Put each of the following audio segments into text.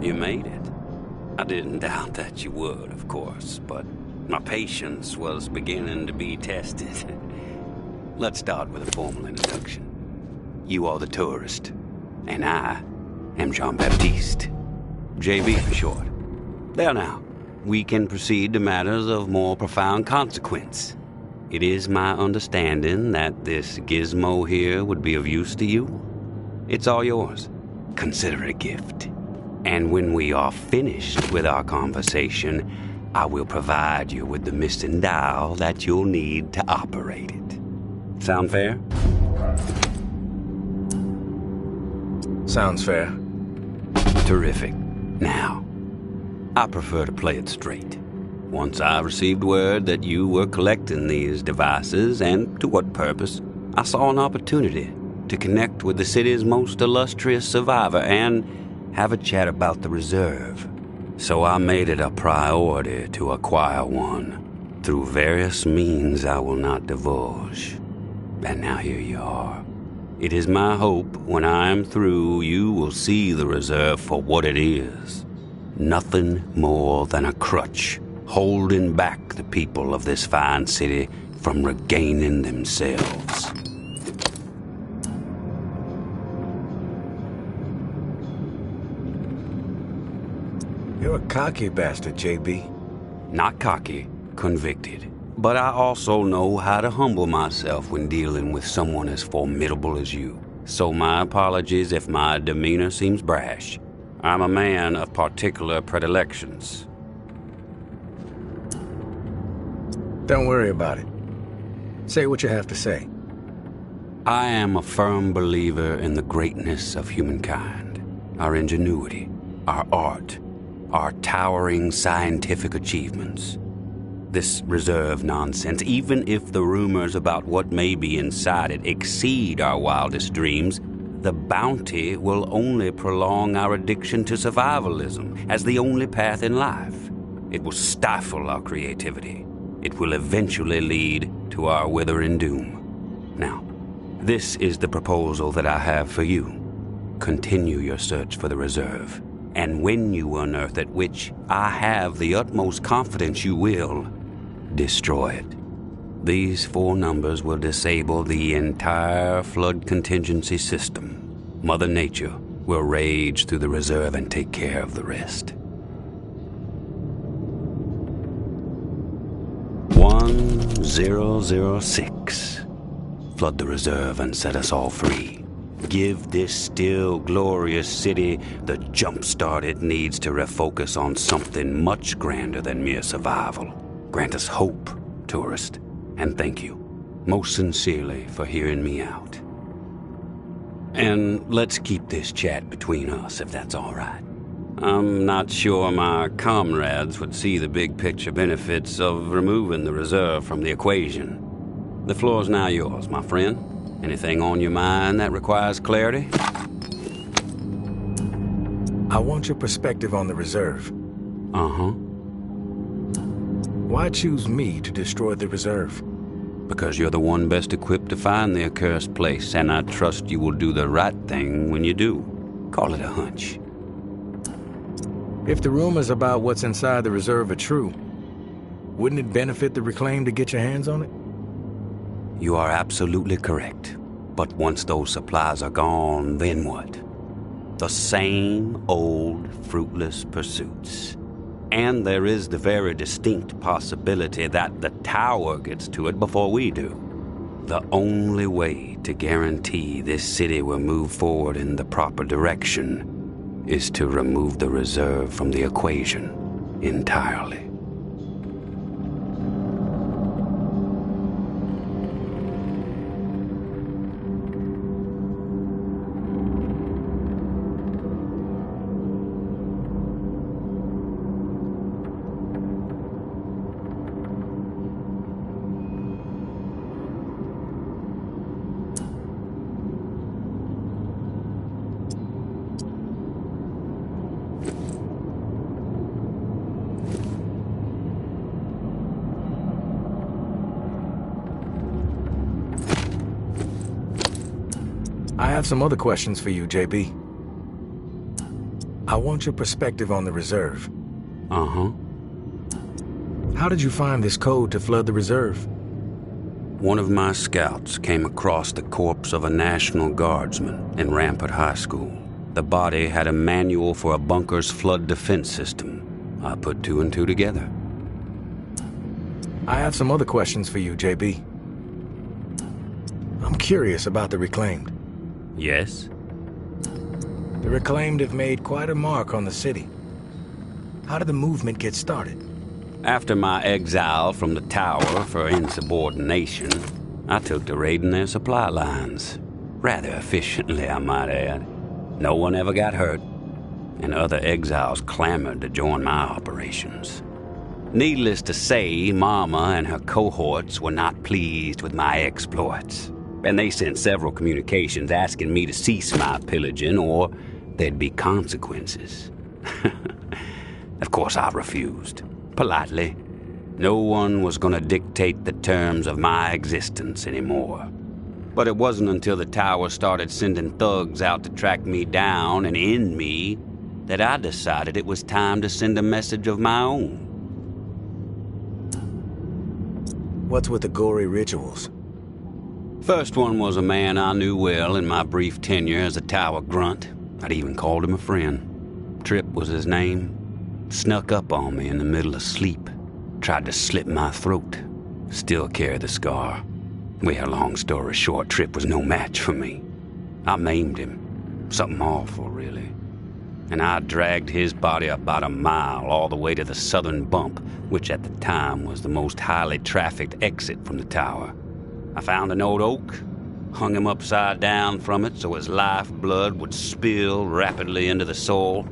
You made it. I didn't doubt that you would, of course, but my patience was beginning to be tested. Let's start with a formal introduction. You are the tourist, and I am Jean-Baptiste. JB for short. There now, we can proceed to matters of more profound consequence. It is my understanding that this gizmo here would be of use to you. It's all yours. Consider it a gift. And when we are finished with our conversation, I will provide you with the missing dial that you'll need to operate it. Sound fair? Sounds fair. Terrific. Now, I prefer to play it straight. Once I received word that you were collecting these devices, and to what purpose, I saw an opportunity to connect with the city's most illustrious survivor and have a chat about the reserve. So I made it a priority to acquire one, through various means I will not divulge. And now here you are. It is my hope when I am through, you will see the reserve for what it is. Nothing more than a crutch, holding back the people of this fine city from regaining themselves. You're a cocky bastard, JB. Not cocky, convicted. But I also know how to humble myself when dealing with someone as formidable as you. So my apologies if my demeanor seems brash. I'm a man of particular predilections. Don't worry about it. Say what you have to say. I am a firm believer in the greatness of humankind, our ingenuity, our art, our towering scientific achievements. This reserve nonsense, even if the rumors about what may be inside it exceed our wildest dreams, the bounty will only prolong our addiction to survivalism as the only path in life. It will stifle our creativity. It will eventually lead to our withering doom. Now, this is the proposal that I have for you. Continue your search for the reserve, and when you unearth it, which I have the utmost confidence you will, destroy it. These 4 numbers will disable the entire flood contingency system. Mother Nature will rage through the reserve and take care of the rest. 1006. Flood the reserve and set us all free. Give this still glorious city the jump start it needs to refocus on something much grander than mere survival. Grant us hope, tourist, and thank you, most sincerely, for hearing me out. And let's keep this chat between us, if that's all right. I'm not sure my comrades would see the big picture benefits of removing the reserve from the equation. The floor's now yours, my friend. Anything on your mind that requires clarity? I want your perspective on the reserve. Uh-huh. Why choose me to destroy the reserve? Because you're the one best equipped to find the accursed place, and I trust you will do the right thing when you do. Call it a hunch. If the rumors about what's inside the reserve are true, wouldn't it benefit the Reclaim to get your hands on it? You are absolutely correct. But once those supplies are gone, then what? The same old fruitless pursuits. And there is the very distinct possibility that the tower gets to it before we do. The only way to guarantee this city will move forward in the proper direction is to remove the reserve from the equation entirely. I have some other questions for you, JB. I want your perspective on the reserve. Uh-huh. How did you find this code to flood the reserve? One of my scouts came across the corpse of a National Guardsman in Rampart High School. The body had a manual for a bunker's flood defense system. I put two and two together. I have some other questions for you, JB. I'm curious about the Reclaimed. Yes? The Reclaimed have made quite a mark on the city. How did the movement get started? After my exile from the tower for insubordination, I took to raiding their supply lines. Rather efficiently, I might add. No one ever got hurt, and other exiles clamored to join my operations. Needless to say, Mama and her cohorts were not pleased with my exploits, and they sent several communications asking me to cease my pillaging or there'd be consequences. Of course, I refused. Politely. No one was going to dictate the terms of my existence anymore. But it wasn't until the tower started sending thugs out to track me down and end me that I decided it was time to send a message of my own. What's with the gory rituals? First one was a man I knew well in my brief tenure as a tower grunt. I'd even called him a friend. Tripp was his name. Snuck up on me in the middle of sleep. Tried to slit my throat. Still carry the scar. Well, long story short, Tripp was no match for me. I maimed him. Something awful, really. And I dragged his body about a mile all the way to the southern bump, which at the time was the most highly trafficked exit from the tower. I found an old oak, hung him upside down from it so his lifeblood would spill rapidly into the soil.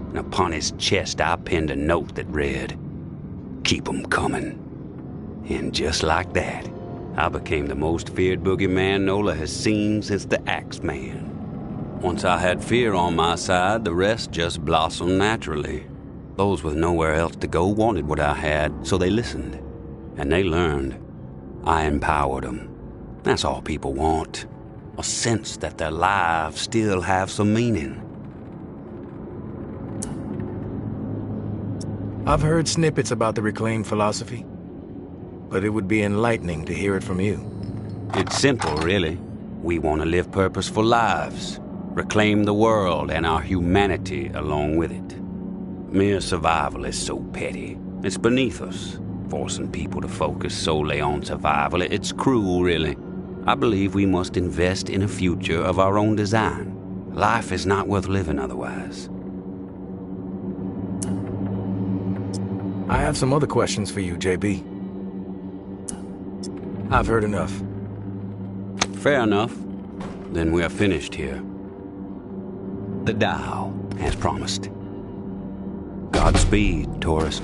And upon his chest I pinned a note that read, "Keep 'em coming." And just like that, I became the most feared boogeyman Nola has seen since the Axeman. Once I had fear on my side, the rest just blossomed naturally. Those with nowhere else to go wanted what I had, so they listened. And they learned. I empowered them. That's all people want. A sense that their lives still have some meaning. I've heard snippets about the Reclaimed philosophy, but it would be enlightening to hear it from you. It's simple, really. We want to live purposeful lives, reclaim the world and our humanity along with it. Mere survival is so petty. It's beneath us, forcing people to focus solely on survival. It's cruel, really. I believe we must invest in a future of our own design. Life is not worth living otherwise. I have some other questions for you, JB. I've heard enough. Fair enough. Then we are finished here. The dial, as promised. Godspeed, tourist.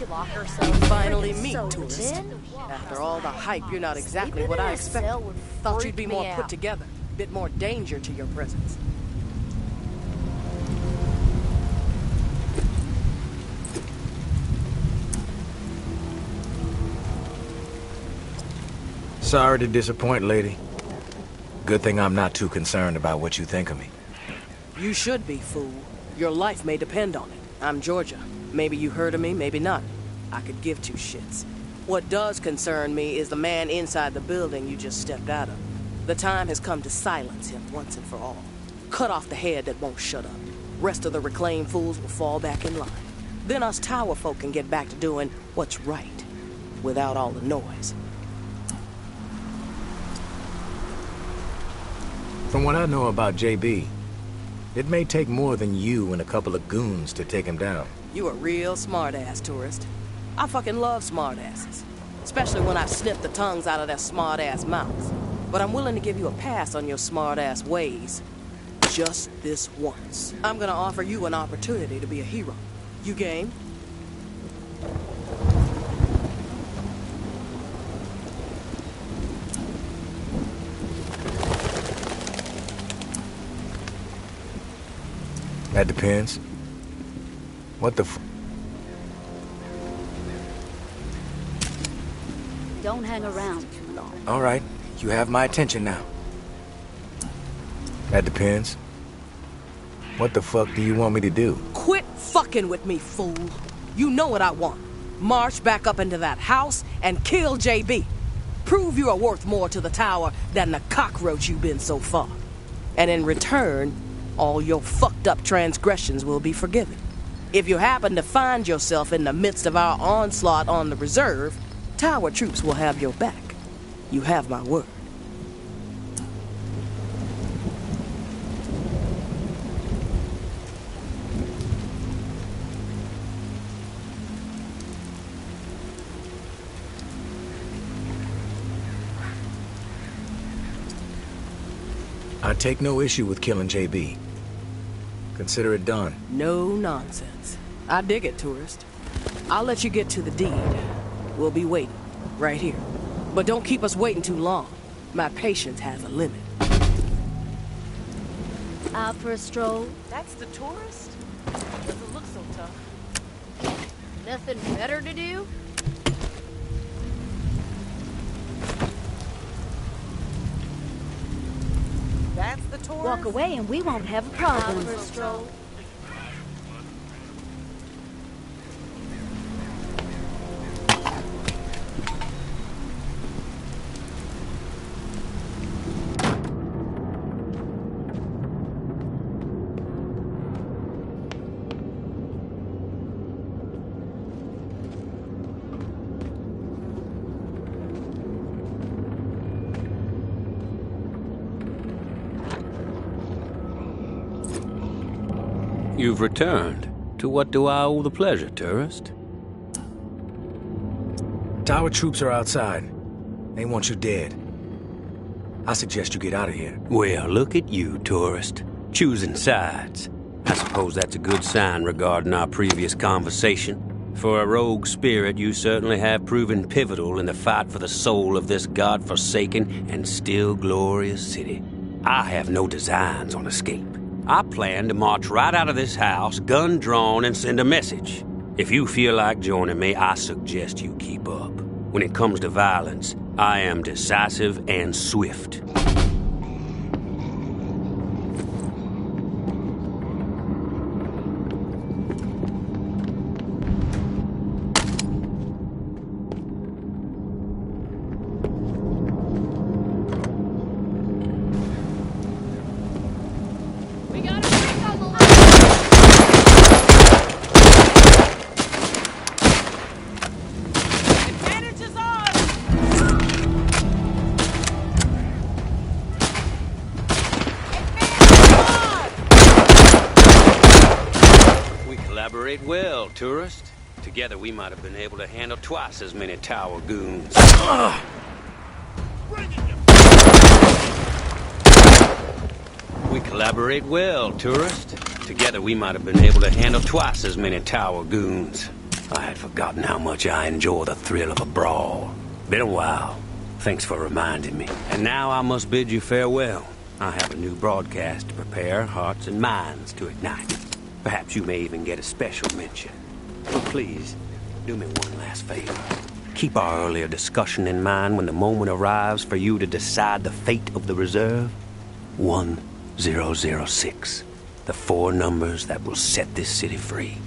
Lock ourselves. Finally meet, so tourist. then? After all the hype, you're not exactly what I expected. Thought you'd be more put together. Bit more danger to your presence. Sorry to disappoint, lady. Good thing I'm not too concerned about what you think of me. You should be, fool. Your life may depend on it. I'm Georgia. Maybe you heard of me, maybe not. I could give two shits. What does concern me is the man inside the building you just stepped out of. The time has come to silence him once and for all. Cut off the head that won't shut up. Rest of the reclaimed fools will fall back in line. Then us tower folk can get back to doing what's right, without all the noise. From what I know about JB, it may take more than you and a couple of goons to take him down. You a real smart-ass, tourist. I fucking love smart-asses. Especially when I've snipped the tongues out of their smart-ass mouths. But I'm willing to give you a pass on your smart-ass ways. Just this once. I'm gonna offer you an opportunity to be a hero. You game? That depends. What the f... Don't hang around too long. All right, you have my attention now. That depends. What the fuck do you want me to do? Quit fucking with me, fool. You know what I want. March back up into that house and kill JB. Prove you are worth more to the tower than the cockroach you've been so far. And in return, all your fucked up transgressions will be forgiven. If you happen to find yourself in the midst of our onslaught on the reserve, tower troops will have your back. You have my word. I take no issue with killing JB. Consider it done. No nonsense. I dig it, tourist. I'll let you get to the deed. We'll be waiting, right here. But don't keep us waiting too long. My patience has a limit. Out for a stroll? That's the tourist? Doesn't look so tough. Nothing better to do? That's the tourist? Walk away and we won't have a problem. Out for a stroll. You've returned. To what do I owe the pleasure, tourist? Tower troops are outside. They want you dead. I suggest you get out of here. Well, look at you, tourist. Choosing sides. I suppose that's a good sign regarding our previous conversation. For a rogue spirit, you certainly have proven pivotal in the fight for the soul of this god-forsaken and still glorious city. I have no designs on escape. I plan to march right out of this house, gun drawn, and send a message. If you feel like joining me, I suggest you keep up. When it comes to violence, I am decisive and swift. Collaborate well, tourist. Together we might have been able to handle twice as many tower goons. We collaborate well, tourist. Together we might have been able to handle twice as many tower goons. I had forgotten how much I enjoy the thrill of a brawl. Been a while. Thanks for reminding me. And now I must bid you farewell. I have a new broadcast to prepare hearts and minds to ignite. Perhaps you may even get a special mention. But please, do me one last favor. Keep our earlier discussion in mind when the moment arrives for you to decide the fate of the reserve. 1006. The 4 numbers that will set this city free.